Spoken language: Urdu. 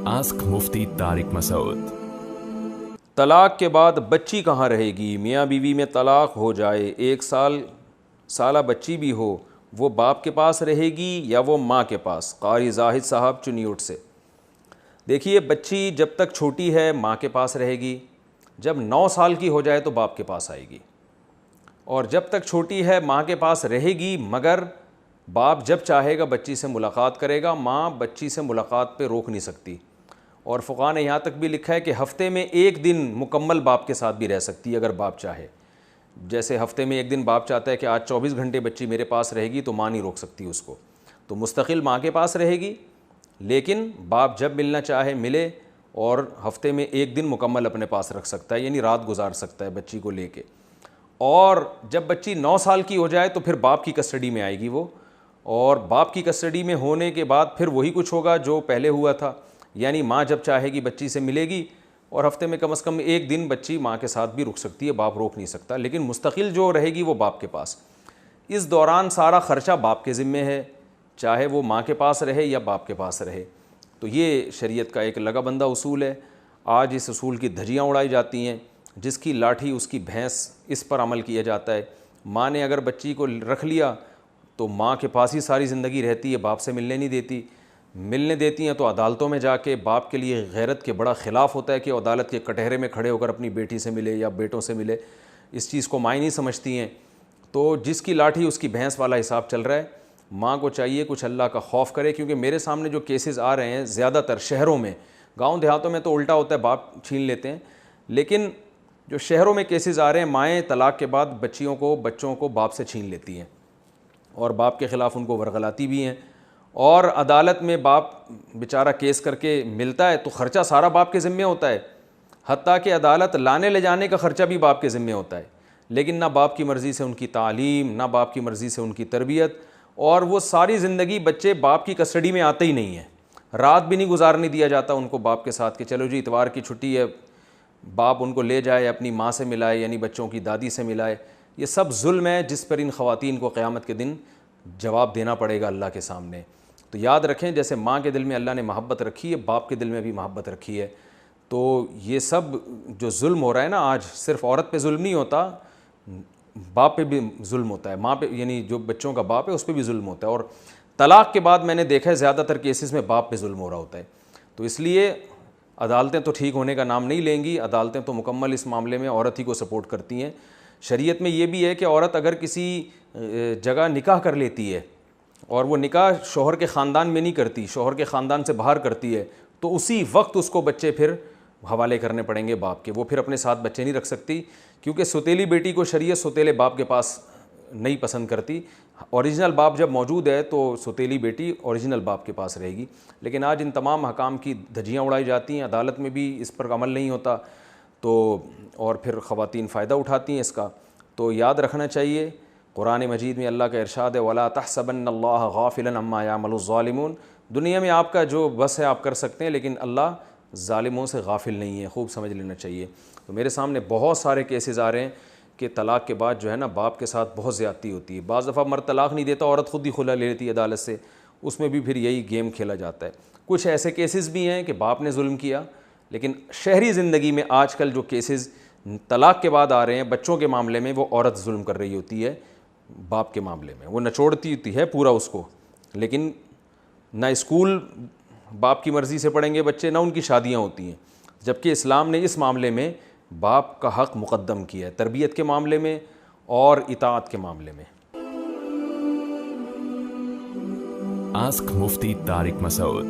آسک مفتی طارق مسعود۔ طلاق کے بعد بچی کہاں رہے گی؟ میاں بیوی میں طلاق ہو جائے، 1 سالہ بچی بھی ہو، وہ باپ کے پاس رہے گی یا وہ ماں کے پاس؟ قاری زاہد صاحب چنیوٹ سے۔ دیکھیے، بچی جب تک چھوٹی ہے ماں کے پاس رہے گی، جب 9 سال کی ہو جائے تو باپ کے پاس آئے گی، اور جب تک چھوٹی ہے ماں کے پاس رہے گی، مگر باپ جب چاہے گا بچی سے ملاقات کرے گا، ماں بچی سے ملاقات پہ روک نہیں سکتی۔ اور فقہاء نے یہاں تک بھی لکھا ہے کہ ہفتے میں 1 دن مکمل باپ کے ساتھ بھی رہ سکتی ہے اگر باپ چاہے۔ جیسے ہفتے میں 1 دن باپ چاہتا ہے کہ آج 24 گھنٹے بچی میرے پاس رہے گی، تو ماں نہیں روک سکتی اس کو، تو مستقل ماں کے پاس رہے گی، لیکن باپ جب ملنا چاہے ملے، اور ہفتے میں 1 دن مکمل اپنے پاس رکھ سکتا ہے، یعنی رات گزار سکتا ہے بچی کو لے کے۔ اور جب بچی 9 سال کی ہو جائے تو پھر باپ کی کسٹڈی میں آئے گی وہ، اور باپ کی کسٹڈی میں ہونے کے بعد پھر وہی کچھ ہوگا جو پہلے ہوا تھا، یعنی ماں جب چاہے گی بچی سے ملے گی، اور ہفتے میں کم از کم 1 دن بچی ماں کے ساتھ بھی رک سکتی ہے، باپ روک نہیں سکتا، لیکن مستقل جو رہے گی وہ باپ کے پاس۔ اس دوران سارا خرچہ باپ کے ذمے ہے، چاہے وہ ماں کے پاس رہے یا باپ کے پاس رہے۔ تو یہ شریعت کا ایک لگا بندہ اصول ہے۔ آج اس اصول کی دھجیاں اڑائی جاتی ہیں، جس کی لاٹھی اس کی بھینس، اس پر عمل کیا جاتا ہے۔ ماں نے اگر بچی کو رکھ لیا تو ماں کے پاس ہی ساری زندگی رہتی ہے، باپ سے ملنے نہیں دیتی، ملنے دیتی ہیں تو عدالتوں میں جا کے، باپ کے لیے غیرت کے بڑا خلاف ہوتا ہے کہ عدالت کے کٹہرے میں کھڑے ہو کر اپنی بیٹی سے ملے یا بیٹوں سے ملے، اس چیز کو مائیں نہیں سمجھتی ہیں۔ تو جس کی لاٹھی اس کی بھینس والا حساب چل رہا ہے۔ ماں کو چاہیے کچھ اللہ کا خوف کرے، کیونکہ میرے سامنے جو کیسز آ رہے ہیں زیادہ تر شہروں میں، گاؤں دیہاتوں میں تو الٹا ہوتا ہے، باپ چھین لیتے ہیں، لیکن جو شہروں میں کیسز آ رہے ہیں، مائیں طلاق کے بعد بچوں کو باپ سے چھین لیتی ہیں، اور باپ کے خلاف ان کو ورغلاتی بھی ہیں، اور عدالت میں باپ بیچارہ کیس کر کے ملتا ہے تو خرچہ سارا باپ کے ذمے ہوتا ہے، حتیٰ کہ عدالت لانے لے جانے کا خرچہ بھی باپ کے ذمے ہوتا ہے، لیکن نہ باپ کی مرضی سے ان کی تعلیم، نہ باپ کی مرضی سے ان کی تربیت، اور وہ ساری زندگی بچے باپ کی کسٹڈی میں آتے ہی نہیں ہیں، رات بھی نہیں گزارنے دیا جاتا ان کو باپ کے ساتھ کہ چلو جی اتوار کی چھٹی ہے، باپ ان کو لے جائے، اپنی ماں سے ملائے، یعنی بچوں کی دادی سے ملائے۔ یہ سب ظلم ہے جس پر ان خواتین کو قیامت کے دن جواب دینا پڑے گا اللہ کے سامنے۔ تو یاد رکھیں، جیسے ماں کے دل میں اللہ نے محبت رکھی ہے، باپ کے دل میں بھی محبت رکھی ہے۔ تو یہ سب جو ظلم ہو رہا ہے نا آج، صرف عورت پہ ظلم نہیں ہوتا، باپ پہ بھی ظلم ہوتا ہے، ماں پہ، یعنی جو بچوں کا باپ ہے اس پہ بھی ظلم ہوتا ہے، اور طلاق کے بعد میں نے دیکھا ہے زیادہ تر کیسز میں باپ پہ ظلم ہو رہا ہوتا ہے۔ تو اس لیے عدالتیں تو ٹھیک ہونے کا نام نہیں لیں گی، عدالتیں تو مکمل اس معاملے میں عورت ہی کو سپورٹ کرتی ہیں۔ شریعت میں یہ بھی ہے کہ عورت اگر کسی جگہ نکاح کر لیتی ہے، اور وہ نکاح شوہر کے خاندان میں نہیں کرتی، شوہر کے خاندان سے باہر کرتی ہے، تو اسی وقت اس کو بچے پھر حوالے کرنے پڑیں گے باپ کے، وہ پھر اپنے ساتھ بچے نہیں رکھ سکتی، کیونکہ سوتیلی بیٹی کو شریعت سوتیلے باپ کے پاس نہیں پسند کرتی۔ اوریجنل باپ جب موجود ہے تو سوتیلی بیٹی اوریجنل باپ کے پاس رہے گی، لیکن آج ان تمام حکام کی دھجیاں اڑائی جاتی ہیں، عدالت میں بھی اس پر عمل نہیں ہوتا، تو اور پھر خواتین فائدہ اٹھاتی ہیں اس کا۔ تو یاد رکھنا چاہیے، قرآن مجید میں اللہ کا ارشاد ہے وَلَا تَحْسَبَنَّ اللَّهَ غَافِلًا عَمَّا يَعْمَلُ الظَّالِمُونَ۔ دنیا میں آپ کا جو بس ہے آپ کر سکتے ہیں، لیکن اللہ ظالموں سے غافل نہیں ہے، خوب سمجھ لینا چاہیے۔ تو میرے سامنے بہت سارے کیسز آ رہے ہیں کہ طلاق کے بعد جو ہے نا باپ کے ساتھ بہت زیادتی ہوتی ہے، بعض دفعہ مرد طلاق نہیں دیتا، عورت خود ہی خلا لے لیتی ہے عدالت سے، اس میں بھی پھر یہی گیم کھیلا جاتا ہے۔ کچھ ایسے کیسز بھی ہیں کہ باپ نے ظلم کیا، لیکن شہری زندگی میں آج کل جو کیسز طلاق کے بعد آ رہے ہیں بچوں کے معاملے میں، وہ عورت ظلم کر رہی ہوتی ہے باپ کے معاملے میں، وہ نچوڑتی ہوتی ہے پورا اس کو، لیکن نہ اسکول باپ کی مرضی سے پڑھیں گے بچے، نہ ان کی شادیاں ہوتی ہیں، جبکہ اسلام نے اس معاملے میں باپ کا حق مقدم کیا ہے، تربیت کے معاملے میں اور اطاعت کے معاملے میں۔ آسک مفتی طارق مسعود۔